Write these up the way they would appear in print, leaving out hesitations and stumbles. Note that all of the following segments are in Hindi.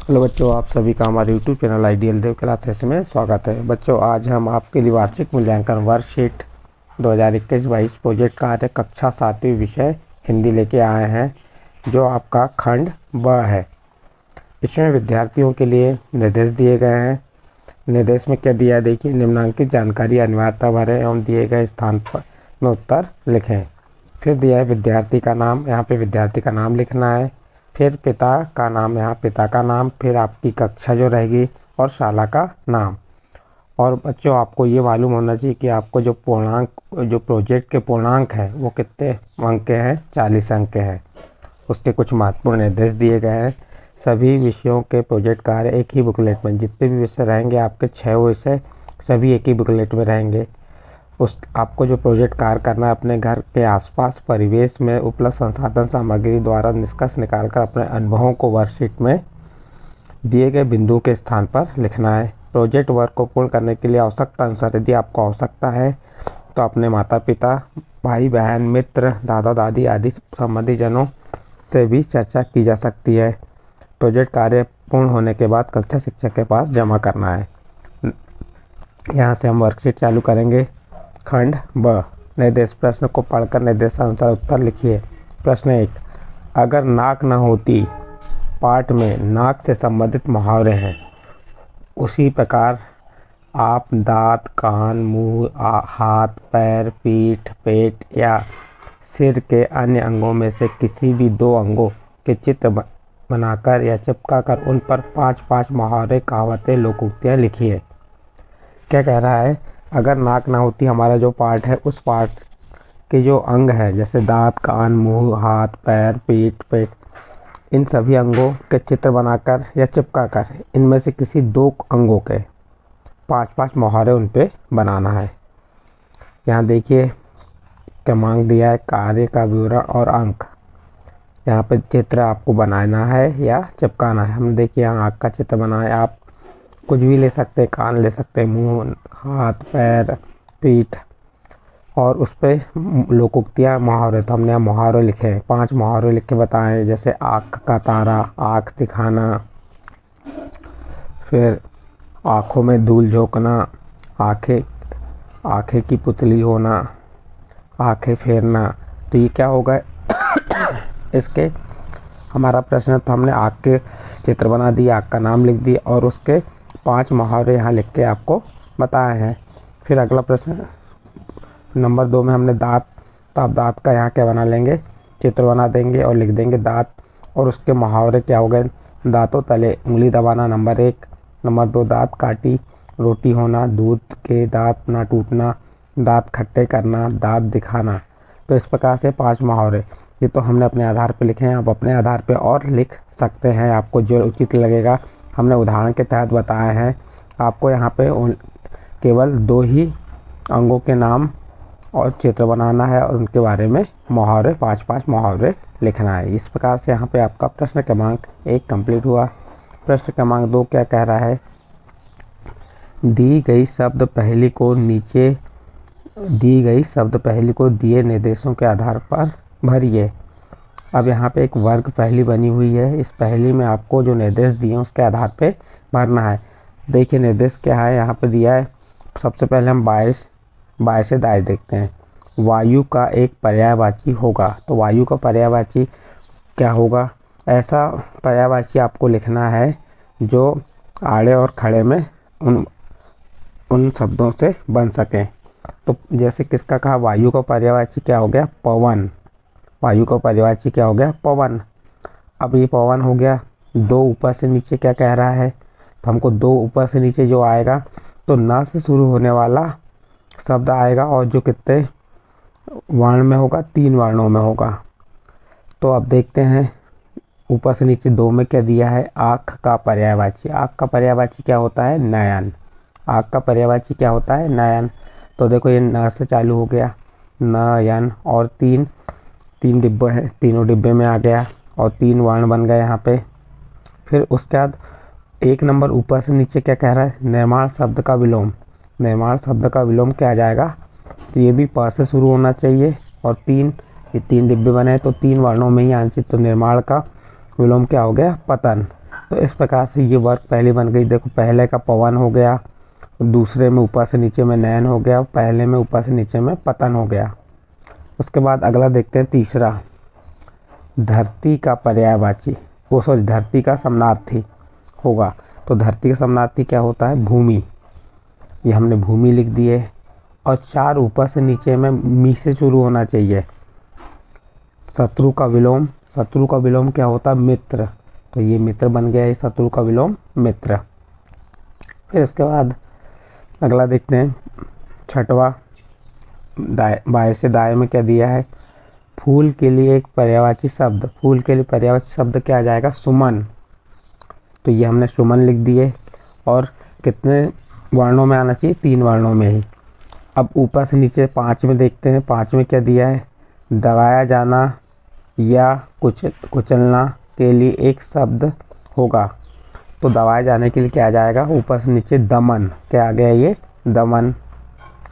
हेलो बच्चों, आप सभी का हमारे यूट्यूब चैनल आइडियल देव क्लासेस में स्वागत है। बच्चों, आज हम आपके लिए वार्षिक मूल्यांकन वर्कशीट 2021-22 प्रोजेक्ट कार्य कक्षा 7वीं विषय हिंदी लेके आए हैं, जो आपका खंड ब है। इसमें विद्यार्थियों के लिए निर्देश दिए गए हैं। निर्देश में क्या दिया है देखिए। निम्नलिखित जानकारी अनिवार्यता भरें एवं दिए गए स्थान पर में उत्तर लिखें। फिर दिया है विद्यार्थी का नाम, यहाँ पे विद्यार्थी का नाम लिखना है। फिर पिता का नाम, यहाँ पिता का नाम, फिर आपकी कक्षा जो रहेगी और शाला का नाम। और बच्चों, आपको ये मालूम होना चाहिए कि आपको जो प्रोजेक्ट के पूर्णांक है वो कितने अंक के हैं, 40 अंक के हैं। उसके कुछ महत्वपूर्ण निर्देश दिए गए हैं। सभी विषयों के प्रोजेक्ट कार्य एक ही बुकलेट में, जितने भी विषय रहेंगे आपके 6 विषय सभी एक ही बुकलेट में रहेंगे। आपको जो प्रोजेक्ट कार्य करना है, अपने घर के आसपास परिवेश में उपलब्ध संसाधन सामग्री द्वारा निष्कर्ष निकालकर अपने अनुभवों को वर्कशीट में दिए गए बिंदु के स्थान पर लिखना है। प्रोजेक्ट वर्क को पूर्ण करने के लिए आवश्यकता अनुसार यदि आपको आवश्यकता है तो अपने माता पिता, भाई बहन, मित्र, दादा दादी आदि संबंधी जनों से भी चर्चा की जा सकती है। प्रोजेक्ट कार्य पूर्ण होने के बाद कक्षा शिक्षक के पास जमा करना है। यहाँ से हम वर्कशीट चालू करेंगे। खंड ब, निर्देश। प्रश्न को पढ़कर निर्देशानुसार उत्तर लिखिए। प्रश्न 1, अगर नाक न होती, पाठ में नाक से संबंधित मुहावरे हैं। उसी प्रकार आप दांत, कान, मुंह, हाथ, पैर, पीठ, पेट या सिर के अन्य अंगों में से किसी भी 2 अंगों के चित्र बनाकर या चिपकाकर उन पर 5-5 मुहावरे, कहावतें, लोकोक्तियाँ लिखिए। क्या कह रहा है? अगर नाक ना होती, हमारा जो पार्ट है उस पार्ट के जो अंग है, जैसे दांत, कान, मुंह, हाथ, पैर, पीठ, पेट, इन सभी अंगों के चित्र बनाकर या चिपकाकर इनमें से किसी 2 अंगों के 5-5 मुहावरे उन पे बनाना है। यहाँ देखिए क्रमांक दिया है, कार्य का विवरण और अंक। यहाँ पे चित्र आपको बनाना है या चिपकाना है। हम देखिए यहाँ आँख का चित्र बनाया। आप कुछ भी ले सकते हैं, कान ले सकते हैं, मुंह, हाथ, पैर, पीठ, और उस पर लोकोक्तियाँ, मुहावरे। तो हमने यहाँ मुहावरे लिखे हैं, 5 मुहावरे लिख के बताएं। जैसे आँख का तारा, आँख दिखाना, फिर आँखों में धूल झोंकना, आँखें की पुतली होना, आँखें फेरना। तो ये क्या होगा इसके हमारा प्रश्न। तो हमने आँख के चित्र बना दिए, आँख का नाम लिख दिया और उसके 5 मुहावरे यहाँ लिख के आपको बताए हैं। फिर अगला प्रश्न नंबर 2 में हमने दांत। तो आप दांत का यहाँ क्या बना लेंगे, चित्र बना देंगे और लिख देंगे दांत, और उसके मुहावरे क्या हो गए। दांतों तले उंगली दबाना नंबर 1। नंबर 2, दांत काटी रोटी होना, दूध के दांत ना टूटना, दांत खट्टे करना, दांत दिखाना। तो इस प्रकार से 5 मुहावरे ये तो हमने अपने आधार पर लिखे हैं। आप अपने आधार पर और लिख सकते हैं, आपको जो उचित लगेगा। हमने उदाहरण के तहत बताए हैं। आपको यहाँ पे केवल 2 ही अंगों के नाम और चित्र बनाना है और उनके बारे में मुहावरे 5-5 मुहावरे लिखना है। इस प्रकार से यहाँ पे आपका प्रश्न क्रमांक 1 कंप्लीट हुआ। प्रश्न क्रमांक 2 क्या कह रहा है? दी गई शब्द पहेली को दिए निर्देशों के आधार पर भरिए। अब यहाँ पे एक वर्ग पहेली बनी हुई है। इस पहेली में आपको जो निर्देश दिए हैं उसके आधार पे भरना है। देखिए निर्देश क्या है यहाँ पे दिया है। सबसे पहले हम बाय से दाएं देखते हैं। वायु का एक पर्यायवाची होगा। तो वायु का पर्यायवाची क्या होगा? ऐसा पर्यायवाची आपको लिखना है जो आड़े और खड़े में उन शब्दों से बन सकें। तो जैसे किसका कहा, वायु का पर्यायवाची क्या हो गया? पवन। वायु का पर्यायवाची क्या हो गया? पवन। अब ये पवन हो गया। 2 ऊपर से नीचे क्या कह रहा है? तो हमको 2 ऊपर से नीचे जो आएगा तो न से शुरू होने वाला शब्द आएगा, और जो कितने वर्ण में होगा? 3 वर्णों में होगा। तो अब देखते हैं ऊपर से नीचे 2 में क्या दिया है? आँख का पर्यायवाची। आँख का पर्यायवाची क्या होता है? नयन। आँख का पर्यायवाची क्या होता है? नयन। तो देखो ये न से चालू हो गया, नयन, और 3 डिब्बे हैं, तीनों डिब्बे में आ गया और 3 वर्ण बन गए यहाँ पे। फिर उसके बाद 1 नंबर ऊपर से नीचे क्या कह रहा है? निर्माण शब्द का विलोम। निर्माण शब्द का विलोम क्या आ जाएगा? तो ये भी प से शुरू होना चाहिए, और 3 डिब्बे बने तो 3 वर्णों में ही आंशिक। तो निर्माण का विलोम क्या हो गया? पतन। तो इस प्रकार से ये वर्क पहली बन गई। देखो पहले का पवन हो गया, दूसरे में ऊपर से नीचे में नयन हो गया, पहले में ऊपर से नीचे में पतन हो गया। उसके बाद अगला देखते हैं तीसरा, धरती का पर्यायवाची, वो सॉरी धरती का समानार्थी होगा। तो धरती का समानार्थी क्या होता है? भूमि। ये हमने भूमि लिख दिए और 4 ऊपर से नीचे में मी से शुरू होना चाहिए। शत्रु का विलोम, शत्रु का विलोम क्या होता है? मित्र। तो ये मित्र बन गया, ये शत्रु का विलोम मित्र। फिर इसके बाद अगला देखते हैं छठवा, बाएं से दाएं में क्या दिया है? फूल के लिए एक पर्यायवाची शब्द, फूल के लिए पर्यायवाची शब्द क्या आ जाएगा? सुमन। तो ये हमने सुमन लिख दिए और कितने वर्णों में आना चाहिए? 3 वर्णों में ही। अब ऊपर से नीचे 5 में देखते हैं, 5 में क्या दिया है? दबाया जाना या कुचलना के लिए एक शब्द होगा। तो दबाए जाने के लिए क्या आ जाएगा? ऊपर से नीचे दमन। क्या आ गया? ये दमन।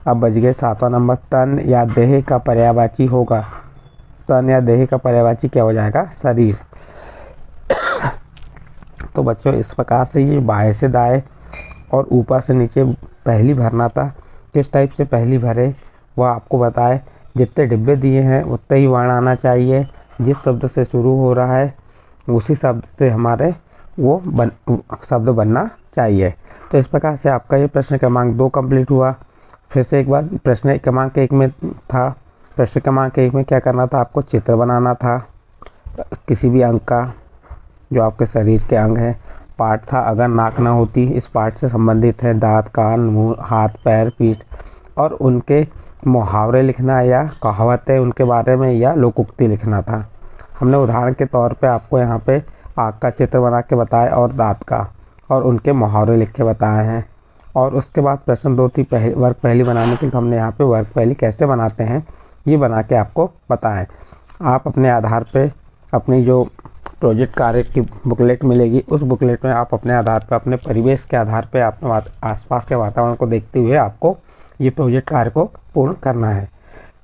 अब बच गए 7वां नंबर, तन या देह का पर्यायवाची होगा। तन या देह का पर्यायवाची क्या हो जाएगा? शरीर। तो बच्चों इस प्रकार से ये बाएं से दाएं और ऊपर से नीचे पहली भरना था। किस टाइप से पहली भरे वह आपको बताए। जितने डिब्बे दिए हैं उतने ही वर्ण आना चाहिए। जिस शब्द से शुरू हो रहा है उसी शब्द से हमारे वो शब्द बनना चाहिए। तो इस प्रकार से आपका ये प्रश्न क्रमांक 2 कंप्लीट हुआ। फिर से एक बार, प्रश्न क्रमांक 1 में था, प्रश्न क्रमांक 1 में क्या करना था? आपको चित्र बनाना था किसी भी अंग का जो आपके शरीर के अंग है। पार्ट था अगर नाक ना होती, इस पार्ट से संबंधित है दांत, कान, मुंह, हाथ, पैर, पीठ और उनके मुहावरे लिखना या कहावतें उनके बारे में या लोकोक्ति लिखना था। हमने उदाहरण के तौर पे आपको यहाँ पे आँख का चित्र बना के बताया और दांत का और उनके मुहावरे लिख के बताए हैं। और उसके बाद प्रश्न 2 थी वर्ग पहली बनाने के लिए। हमने यहाँ पे वर्ग पहली कैसे बनाते हैं ये बना के आपको बताएं। आप अपने आधार पे अपनी जो प्रोजेक्ट कार्य की बुकलेट मिलेगी उस बुकलेट में आप अपने आधार पर, अपने परिवेश के आधार पे, अपने आसपास के वातावरण को देखते हुए आपको ये प्रोजेक्ट कार्य को पूर्ण करना है।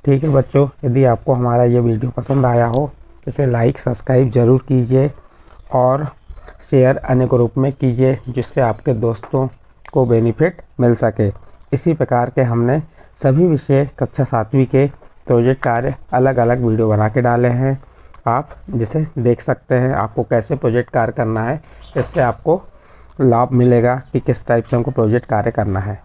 ठीक है बच्चों, यदि आपको हमारा ये वीडियो पसंद आया हो इसे लाइक सब्सक्राइब ज़रूर कीजिए और शेयर अन्य ग्रुप में कीजिए जिससे आपके दोस्तों को बेनिफिट मिल सके। इसी प्रकार के हमने सभी विषय कक्षा 7वीं के प्रोजेक्ट कार्य अलग अलग वीडियो बना के डाले हैं। आप जिसे देख सकते हैं आपको कैसे प्रोजेक्ट कार्य करना है, इससे आपको लाभ मिलेगा कि किस टाइप से हमको प्रोजेक्ट कार्य करना है।